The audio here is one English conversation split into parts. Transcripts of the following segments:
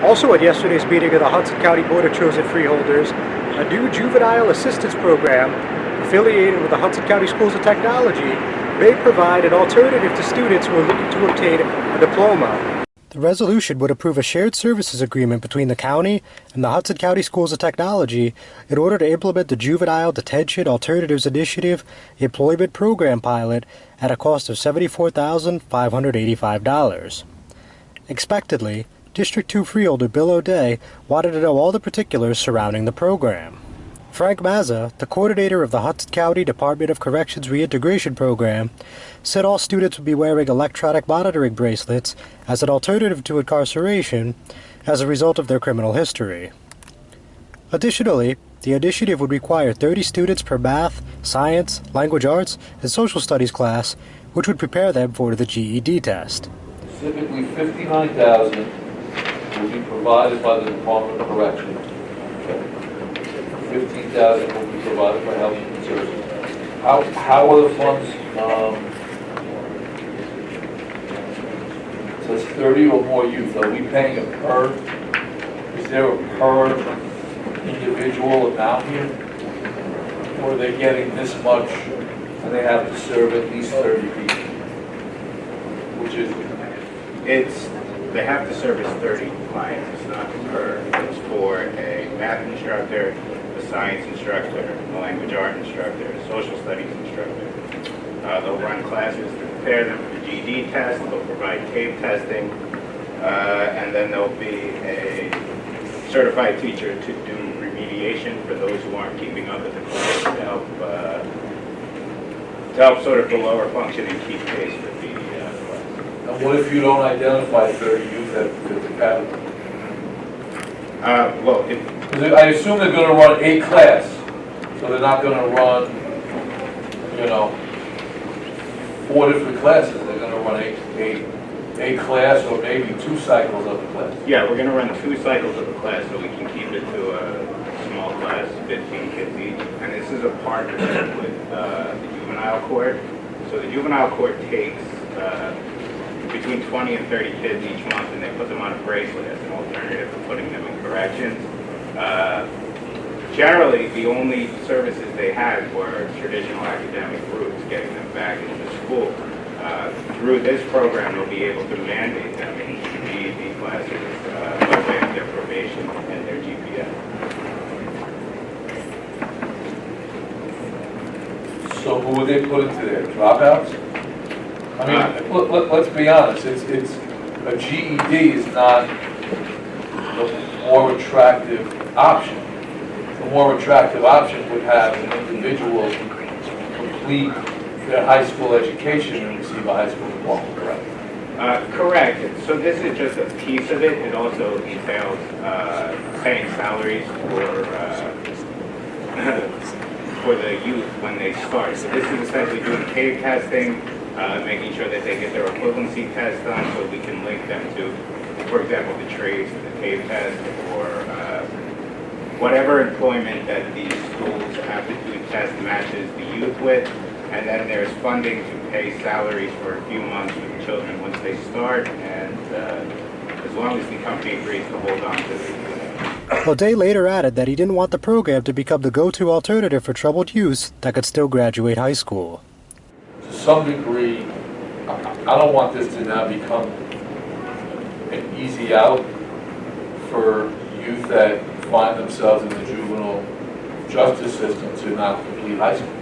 Also at yesterday's meeting of the Hudson County Board of Chosen Freeholders, a new juvenile assistance program affiliated with the Hudson County Schools of Technology may provide an alternative to students who are looking to obtain a diploma. The resolution would approve a shared services agreement between the county and the Hudson County Schools of Technology in order to implement the Juvenile Detention Alternatives Initiative Employment Program pilot at a cost of $74,585. Expectedly, District 2 Freeholder Bill O'Day wanted to know all the particulars surrounding the program. Frank Mazza, the coordinator of the Hudson County Department of Corrections Reintegration Program, said all students would be wearing electronic monitoring bracelets as an alternative to incarceration as a result of their criminal history. Additionally, the initiative would require 30 students per math, science, language arts, and social studies class, which would prepare them for the GED test. Specifically, 59,000 will be provided by the Department of Corrections. 15,000 will be provided by Health and Services. How are the funds? It says 30 or more youth. Are we paying a per? Is there a per individual amount here? Or are they getting this much and they have to serve at least 30 people? Which is? They have to service 30 clients. It's not per. It's for a math instructor, a science instructor, a language art instructor, a social studies instructor. They'll run classes to prepare them for the GED test. They'll provide tape testing, and then there'll be a certified teacher to do remediation for those who aren't keeping up with the class to help sort of the lower function and keep pace with the class. And what if you don't identify 30 youth that fit the category? I assume they're going to run a class, so they're not going to run, 4 different classes. They're going to run a class or maybe 2 cycles of the class. Yeah, we're going to run 2 cycles of the class so we can keep it to a small class, 15 kids each. And this is a partnership with the Juvenile Court. So the Juvenile Court takes between 20 and 30 kids each month, and they put them on a bracelet as an alternative to putting them in corrections. Generally, the only services they had were traditional academic routes, getting them back into school. Through this program, they'll be able to mandate them in GED classes by way of their probation and their GPS. So who would they put into there? Dropouts? I mean, let's be honest. It's a GED is not the more attractive option. The more attractive option would have an individual complete their high school education and receive a high school diploma, correct? Correct. So this is just a piece of it. It also entails paying salaries for the youth when they start. So this is essentially doing cave testing, making sure that they get their equivalency test done so we can link them to, for example, the trades, the cave test, or whatever employment that these schools aptitude test matches the youth with. And then there's funding to pay salaries for a few months for the children once they start, and as long as the company agrees to hold on to the O'Day later added that he didn't want the program to become the go-to alternative for troubled youth that could still graduate high school. To some degree, I don't want this to now become an easy out for youth that find themselves in the juvenile justice system to not complete high school.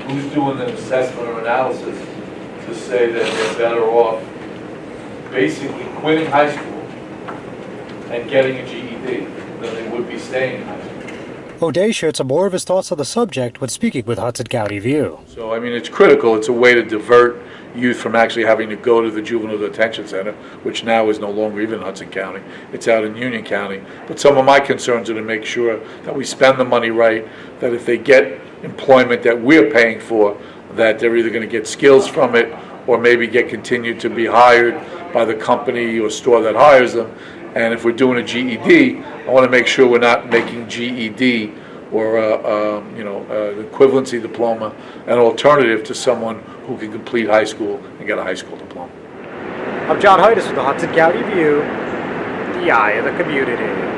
Who's doing the assessment or analysis to say that they're better off basically quitting high school and getting a GED than they would be staying in high school? O'Day shared some more of his thoughts on the subject when speaking with Hudson County View. So, I mean, it's critical. It's a way to divert youth from actually having to go to the juvenile detention center, which now is no longer even Hudson County. It's out in Union County. But some of my concerns are to make sure that we spend the money right, that if they get employment that we're paying for, that they're either going to get skills from it or maybe get continued to be hired by the company or store that hires them. And if we're doing a GED, I want to make sure we're not making GED or an equivalency diploma an alternative to someone who can complete high school and get a high school diploma. I'm John Hudson with the Hudson County View. the eye of the community.